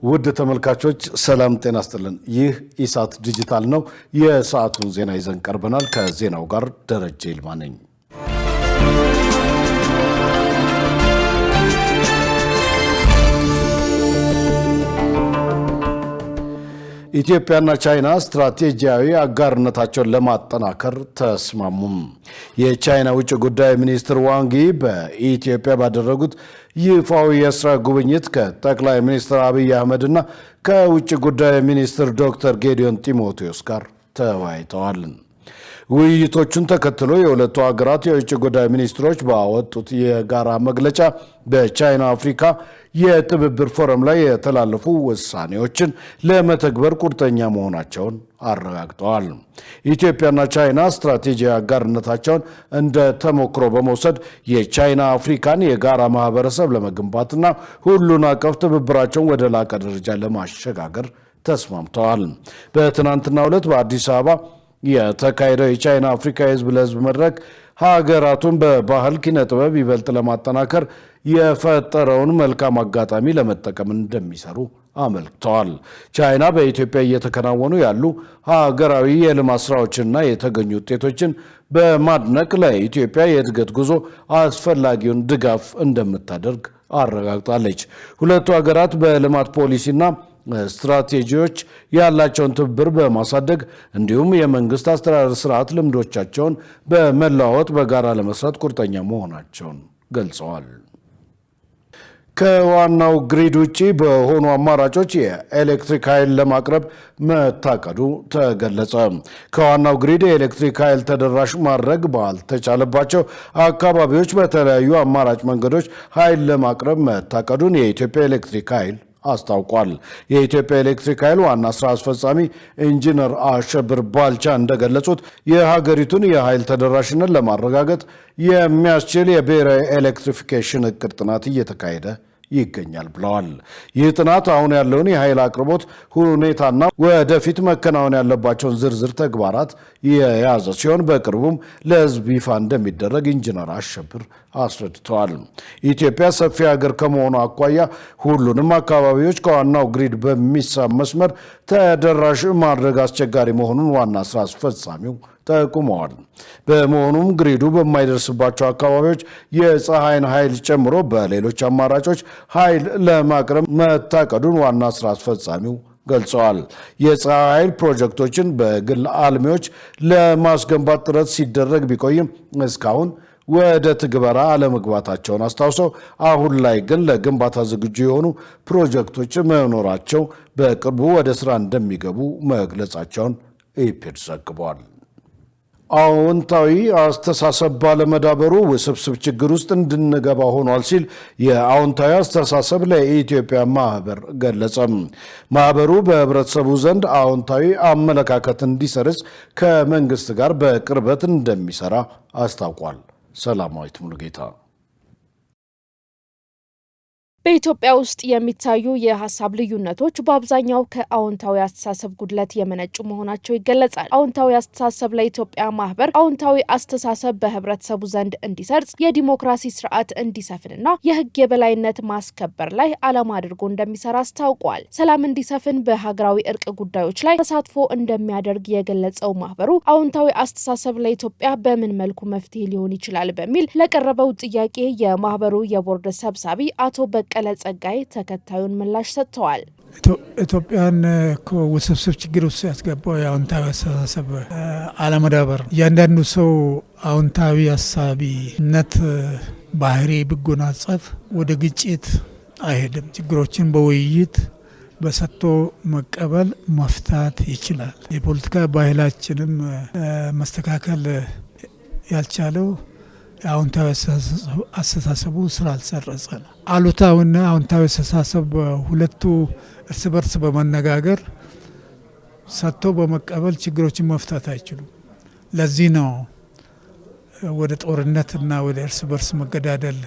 ውድ ተመልካቾች ሰላም ጤና ይስጥልን። ይህ ኢሳት ዲጂታል ነው። የሰዓቱን ዜና ይዘን ቀርበናል። ከዜናው ጋር ደረጀ ይልማ ነኝ። ኢትዮጵያና ቻይና ስትራቴጂያዊ አጋርነታቸውን ለማጠናከር ተስማሙ። የቻይና ውጭ ጉዳይ ሚኒስትር ዋንግ ይ በኢትዮጵያ ባደረጉት ይፋዊ የስራ ጉብኝት ከጠቅላይ ሚኒስትር አብይ አህመድና ከውጭ ጉዳይ ሚኒስትር ዶክተር ጌዲዮን ጢሞቴዎስ ጋር ተወያይተዋል። ውይይቶቹን ተከትሎ የሁለቱ ሀገራት የውጭ ጉዳይ ሚኒስትሮች ባወጡት የጋራ መግለጫ በቻይና አፍሪካ የትብብር ፎረም ላይ የተላለፉ ውሳኔዎችን ለመተግበር ቁርጠኛ መሆናቸውን አረጋግጠዋል። ኢትዮጵያና ቻይና ስትራቴጂያዊ አጋርነታቸውን እንደ ተሞክሮ በመውሰድ የቻይና አፍሪካን የጋራ ማህበረሰብ ለመገንባትና ሁሉን አቀፍ ትብብራቸውን ወደ ላቀ ደረጃ ለማሸጋገር ተስማምተዋል። በትናንትናው ዕለት በአዲስ አበባ የተካሄደው የቻይና አፍሪካ የህዝብ ለህዝብ መድረክ ሀገራቱን በባህል ኪነ ጥበብ ይበልጥ ለማጠናከር የፈጠረውን መልካም አጋጣሚ ለመጠቀም እንደሚሰሩ አመልክተዋል። ቻይና በኢትዮጵያ እየተከናወኑ ያሉ ሀገራዊ የልማት ስራዎችና የተገኙ ውጤቶችን በማድነቅ ለኢትዮጵያ የእድገት ጉዞ አስፈላጊውን ድጋፍ እንደምታደርግ አረጋግጣለች። ሁለቱ ሀገራት በልማት ፖሊሲና ስትራቴጂዎች ያላቸውን ትብብር በማሳደግ እንዲሁም የመንግስት አስተዳደር ስርዓት ልምዶቻቸውን በመለዋወጥ በጋራ ለመስራት ቁርጠኛ መሆናቸውን ገልጸዋል። ከዋናው ግሪድ ውጪ በሆኑ አማራጮች የኤሌክትሪክ ኃይል ለማቅረብ መታቀዱ ተገለጸ። ከዋናው ግሪድ የኤሌክትሪክ ኃይል ተደራሽ ማድረግ ባልተቻለባቸው አካባቢዎች በተለያዩ አማራጭ መንገዶች ኃይል ለማቅረብ መታቀዱን የኢትዮጵያ ኤሌክትሪክ ኃይል አስታውቋል። የኢትዮጵያ ኤሌክትሪክ ኃይል ዋና ስራ አስፈጻሚ ኢንጂነር አሸብር ባልቻ እንደገለጹት የሀገሪቱን የኃይል ተደራሽነት ለማረጋገጥ የሚያስችል የብሔራዊ ኤሌክትሪፊኬሽን እቅድ ጥናት እየተካሄደ ይገኛል ብለዋል። ይህ ጥናት አሁን ያለውን የኃይል አቅርቦት ሁኔታና ወደፊት መከናወን ያለባቸውን ዝርዝር ተግባራት የያዘ ሲሆን በቅርቡም ለሕዝብ ይፋ እንደሚደረግ ኢንጂነር አሸብር አስረድተዋል። ኢትዮጵያ ሰፊ ሀገር ከመሆኑ አኳያ ሁሉንም አካባቢዎች ከዋናው ግሪድ በሚሳብ መስመር ተደራሽ ማድረግ አስቸጋሪ መሆኑን ዋና ስራ አስፈጻሚው ጠቁመዋል። በመሆኑም ግሪዱ በማይደርስባቸው አካባቢዎች የፀሐይን ኃይል ጨምሮ በሌሎች አማራጮች ኃይል ለማቅረብ መታቀዱን ዋና ስራ አስፈጻሚው ገልጸዋል። የፀሐይ ኃይል ፕሮጀክቶችን በግል አልሚዎች ለማስገንባት ጥረት ሲደረግ ቢቆይም እስካሁን ወደ ትግበራ አለመግባታቸውን አስታውሰው አሁን ላይ ግን ለግንባታ ዝግጁ የሆኑ ፕሮጀክቶች መኖራቸው በቅርቡ ወደ ስራ እንደሚገቡ መግለጻቸውን ኢፒድ ዘግቧል። አዎንታዊ አስተሳሰብ ባለመዳበሩ ውስብስብ ችግር ውስጥ እንድንገባ ሆኗል ሲል የአዎንታዊ አስተሳሰብ ለኢትዮጵያ ማህበር ገለጸ። ማህበሩ በህብረተሰቡ ዘንድ አዎንታዊ አመለካከት እንዲሰርጽ ከመንግስት ጋር በቅርበት እንደሚሰራ አስታውቋል። ሰላማዊት ሙሉጌታ። በኢትዮጵያ ውስጥ የሚታዩ የሀሳብ ልዩነቶች በአብዛኛው ከአዎንታዊ አስተሳሰብ ጉድለት የመነጩ መሆናቸው ይገለጻል። አዎንታዊ አስተሳሰብ ለኢትዮጵያ ማህበር አዎንታዊ አስተሳሰብ በህብረተሰቡ ዘንድ እንዲሰርጽ የዲሞክራሲ ስርዓት እንዲሰፍንና የህግ የበላይነት ማስከበር ላይ ዓላማ አድርጎ እንደሚሰራ አስታውቋል። ሰላም እንዲሰፍን በሀገራዊ እርቅ ጉዳዮች ላይ ተሳትፎ እንደሚያደርግ የገለጸው ማህበሩ አዎንታዊ አስተሳሰብ ለኢትዮጵያ በምን መልኩ መፍትሄ ሊሆን ይችላል በሚል ለቀረበው ጥያቄ የማህበሩ የቦርድ ሰብሳቢ አቶ በቀለ ጸጋይ ተከታዩን ምላሽ ሰጥተዋል። ኢትዮጵያን ውስብስብ ችግር ውስጥ ያስገባው የአዎንታዊ አስተሳሰብ አለመዳበር፣ እያንዳንዱ ሰው አዎንታዊ አሳቢነት ባህሪ ቢጎናጸፍ ወደ ግጭት አይሄድም። ችግሮችን በውይይት በሰጥቶ መቀበል መፍታት ይችላል። የፖለቲካ ባህላችንም መስተካከል ያልቻለው አዎንታዊ አስተሳሰቡ ስላልሰረጸ ነው። አሉታዊና አዎንታዊ አስተሳሰብ ሁለቱ እርስ በርስ በመነጋገር ሰጥቶ በመቀበል ችግሮችን መፍታት አይችሉም። ለዚህ ነው ወደ ጦርነትና ወደ እርስ በርስ መገዳደል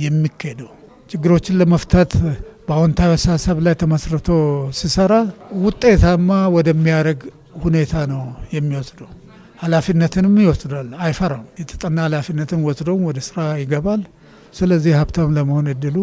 የሚካሄደው። ችግሮችን ለመፍታት በአዎንታዊ አስተሳሰብ ላይ ተመስርቶ ሲሰራ ውጤታማ ወደሚያደርግ ሁኔታ ነው የሚወስደው። ኃላፊነትንም ይወስዳል፣ አይፈራም። የተጠና ኃላፊነትን ወስዶም ወደ ስራ ይገባል። ስለዚህ ሀብታም ለመሆን እድሉ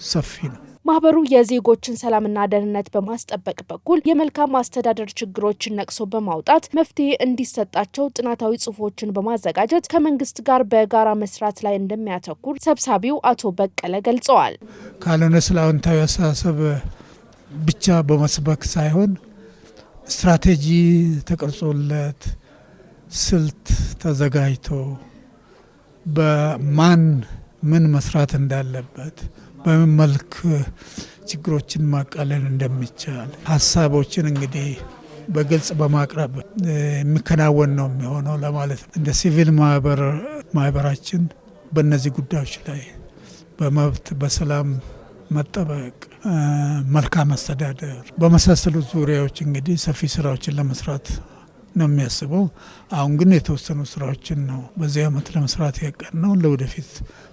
ሰፊ ነው። ማህበሩ የዜጎችን ሰላምና ደህንነት በማስጠበቅ በኩል የመልካም አስተዳደር ችግሮችን ነቅሶ በማውጣት መፍትሄ እንዲሰጣቸው ጥናታዊ ጽሁፎችን በማዘጋጀት ከመንግስት ጋር በጋራ መስራት ላይ እንደሚያተኩር ሰብሳቢው አቶ በቀለ ገልጸዋል። ካልሆነ ስለ አዎንታዊ አስተሳሰብ ብቻ በመስበክ ሳይሆን ስትራቴጂ ተቀርጾለት ስልት ተዘጋጅቶ በማን ምን መስራት እንዳለበት በምን መልክ ችግሮችን ማቃለል እንደሚቻል ሀሳቦችን እንግዲህ በግልጽ በማቅረብ የሚከናወን ነው የሚሆነው ለማለት ነው። እንደ ሲቪል ማህበራችን በእነዚህ ጉዳዮች ላይ በመብት በሰላም መጠበቅ መልካም አስተዳደር በመሳሰሉት ዙሪያዎች እንግዲህ ሰፊ ስራዎችን ለመስራት ነው የሚያስበው። አሁን ግን የተወሰኑ ስራዎችን ነው በዚህ አመት ለመስራት ያቀድነው። ለወደፊት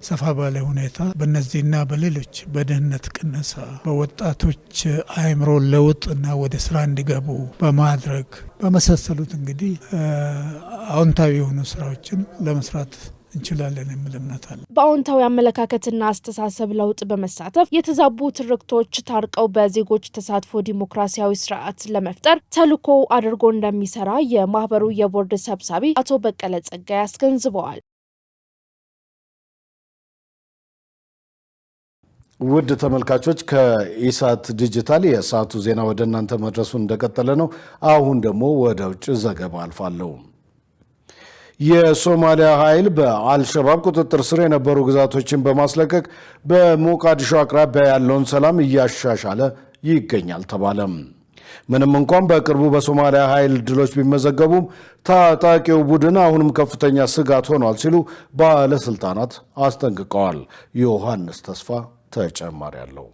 ሰፋ ባለ ሁኔታ በእነዚህና በሌሎች በድህነት ቅነሳ በወጣቶች አእምሮ ለውጥና ወደ ስራ እንዲገቡ በማድረግ በመሳሰሉት እንግዲህ አዎንታዊ የሆኑ ስራዎችን ለመስራት እንችላለን የሚል እምነት አለ። በአዎንታዊ አመለካከትና አስተሳሰብ ለውጥ በመሳተፍ የተዛቡ ትርክቶች ታርቀው በዜጎች ተሳትፎ ዲሞክራሲያዊ ስርዓት ለመፍጠር ተልዕኮ አድርጎ እንደሚሰራ የማህበሩ የቦርድ ሰብሳቢ አቶ በቀለ ጸጋይ አስገንዝበዋል። ውድ ተመልካቾች ከኢሳት ዲጂታል የሰዓቱ ዜና ወደ እናንተ መድረሱን እንደቀጠለ ነው። አሁን ደግሞ ወደ ውጭ ዘገባ አልፋለሁ። የሶማሊያ ኃይል በአልሸባብ ቁጥጥር ስር የነበሩ ግዛቶችን በማስለቀቅ በሞቃዲሾ አቅራቢያ ያለውን ሰላም እያሻሻለ ይገኛል ተባለ። ምንም እንኳን በቅርቡ በሶማሊያ ኃይል ድሎች ቢመዘገቡም ታጣቂው ቡድን አሁንም ከፍተኛ ስጋት ሆኗል ሲሉ ባለስልጣናት አስጠንቅቀዋል። ዮሐንስ ተስፋ ተጨማሪ አለው።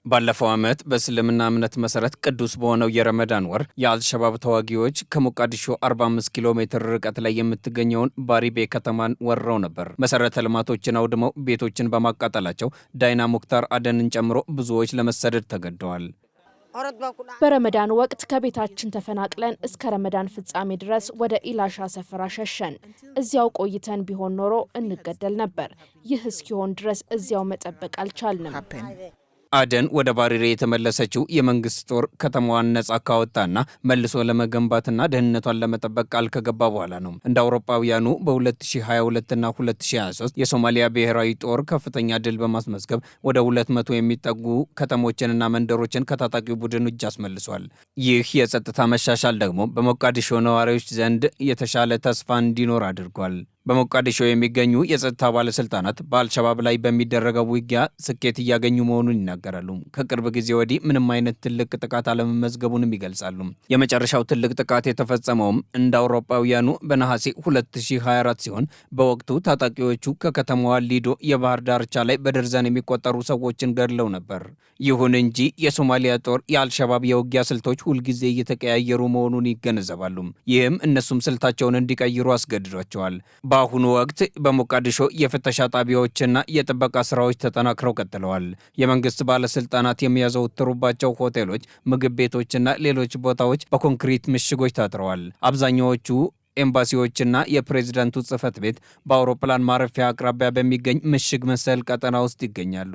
ባለፈው ዓመት በእስልምና እምነት መሰረት ቅዱስ በሆነው የረመዳን ወር የአልሸባብ ተዋጊዎች ከሞቃዲሾ 45 ኪሎ ሜትር ርቀት ላይ የምትገኘውን ባሪቤ ከተማን ወረው ነበር። መሰረተ ልማቶችን አውድመው ቤቶችን በማቃጠላቸው ዳይና ሙክታር አደንን ጨምሮ ብዙዎች ለመሰደድ ተገደዋል። በረመዳን ወቅት ከቤታችን ተፈናቅለን እስከ ረመዳን ፍጻሜ ድረስ ወደ ኢላሻ ሰፈራ ሸሸን። እዚያው ቆይተን ቢሆን ኖሮ እንገደል ነበር። ይህ እስኪሆን ድረስ እዚያው መጠበቅ አልቻልንም። አደን ወደ ባሪሬ የተመለሰችው የመንግስት ጦር ከተማዋን ነጻ ካወጣና መልሶ ለመገንባትና ደህንነቷን ለመጠበቅ ቃል ከገባ በኋላ ነው። እንደ አውሮፓውያኑ በ2022 እና 2023 የሶማሊያ ብሔራዊ ጦር ከፍተኛ ድል በማስመዝገብ ወደ 200 የሚጠጉ ከተሞችንና መንደሮችን ከታጣቂው ቡድን እጅ አስመልሷል። ይህ የጸጥታ መሻሻል ደግሞ በሞቃዲሾ ነዋሪዎች ዘንድ የተሻለ ተስፋ እንዲኖር አድርጓል። በሞቃዲሾ የሚገኙ የጸጥታ ባለስልጣናት በአልሸባብ ላይ በሚደረገው ውጊያ ስኬት እያገኙ መሆኑን ይናገራሉ። ከቅርብ ጊዜ ወዲህ ምንም አይነት ትልቅ ጥቃት አለመመዝገቡንም ይገልጻሉ። የመጨረሻው ትልቅ ጥቃት የተፈጸመውም እንደ አውሮፓውያኑ በነሐሴ 2024 ሲሆን በወቅቱ ታጣቂዎቹ ከከተማዋ ሊዶ የባህር ዳርቻ ላይ በደርዘን የሚቆጠሩ ሰዎችን ገድለው ነበር። ይሁን እንጂ የሶማሊያ ጦር የአልሸባብ የውጊያ ስልቶች ሁልጊዜ እየተቀያየሩ መሆኑን ይገነዘባሉ። ይህም እነሱም ስልታቸውን እንዲቀይሩ አስገድዷቸዋል። በአሁኑ ወቅት በሞቃዲሾ የፍተሻ ጣቢያዎችና የጥበቃ ስራዎች ተጠናክረው ቀጥለዋል። የመንግስት ባለስልጣናት የሚያዘወትሩባቸው ሆቴሎች፣ ምግብ ቤቶችና ሌሎች ቦታዎች በኮንክሪት ምሽጎች ታጥረዋል። አብዛኛዎቹ ኤምባሲዎችና የፕሬዝዳንቱ ጽህፈት ቤት በአውሮፕላን ማረፊያ አቅራቢያ በሚገኝ ምሽግ መሰል ቀጠና ውስጥ ይገኛሉ።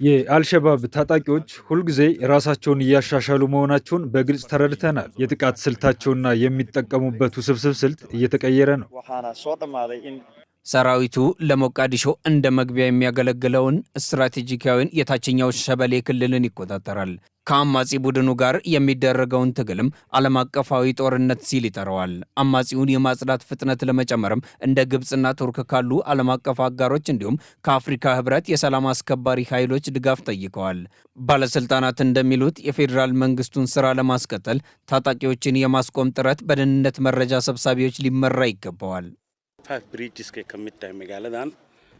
የአልሸባብ ታጣቂዎች ሁልጊዜ ራሳቸውን እያሻሻሉ መሆናቸውን በግልጽ ተረድተናል። የጥቃት ስልታቸውና የሚጠቀሙበት ውስብስብ ስልት እየተቀየረ ነው። ሰራዊቱ ለሞቃዲሾ እንደ መግቢያ የሚያገለግለውን ስትራቴጂካዊን የታችኛው ሸበሌ ክልልን ይቆጣጠራል። ከአማጺ ቡድኑ ጋር የሚደረገውን ትግልም ዓለም አቀፋዊ ጦርነት ሲል ይጠራዋል። አማጺውን የማጽዳት ፍጥነት ለመጨመርም እንደ ግብፅና ቱርክ ካሉ ዓለም አቀፍ አጋሮች እንዲሁም ከአፍሪካ ህብረት የሰላም አስከባሪ ኃይሎች ድጋፍ ጠይቀዋል። ባለስልጣናት እንደሚሉት የፌዴራል መንግስቱን ስራ ለማስቀጠል ታጣቂዎችን የማስቆም ጥረት በደህንነት መረጃ ሰብሳቢዎች ሊመራ ይገባዋል።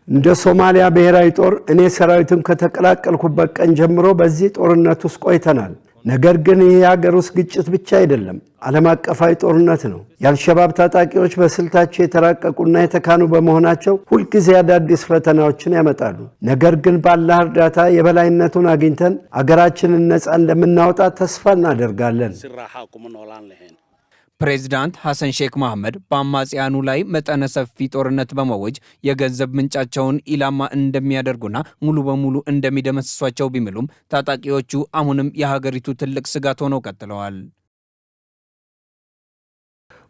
እንደ ሶማሊያ ብሔራዊ ጦር እኔ ሰራዊቱን ከተቀላቀልኩበት ቀን ጀምሮ በዚህ ጦርነት ውስጥ ቆይተናል። ነገር ግን ይህ የሀገር ውስጥ ግጭት ብቻ አይደለም፣ ዓለም አቀፋዊ ጦርነት ነው። የአልሸባብ ታጣቂዎች በስልታቸው የተራቀቁና የተካኑ በመሆናቸው ሁልጊዜ አዳዲስ ፈተናዎችን ያመጣሉ። ነገር ግን ባላህ እርዳታ የበላይነቱን አግኝተን አገራችንን ነፃ እንደምናወጣ ተስፋ እናደርጋለን። ፕሬዚዳንት ሐሰን ሼክ መሐመድ በአማጽያኑ ላይ መጠነ ሰፊ ጦርነት በማወጅ የገንዘብ ምንጫቸውን ኢላማ እንደሚያደርጉና ሙሉ በሙሉ እንደሚደመስሷቸው ቢምሉም ታጣቂዎቹ አሁንም የሀገሪቱ ትልቅ ስጋት ሆነው ቀጥለዋል።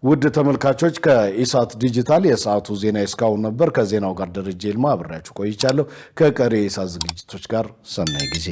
ውድ ተመልካቾች ከኢሳት ዲጂታል የሰዓቱ ዜና እስካሁን ነበር። ከዜናው ጋር ደረጀ ይልማ አብሬያችሁ ቆይቻለሁ። ከቀሪ የኢሳት ዝግጅቶች ጋር ሰናይ ጊዜ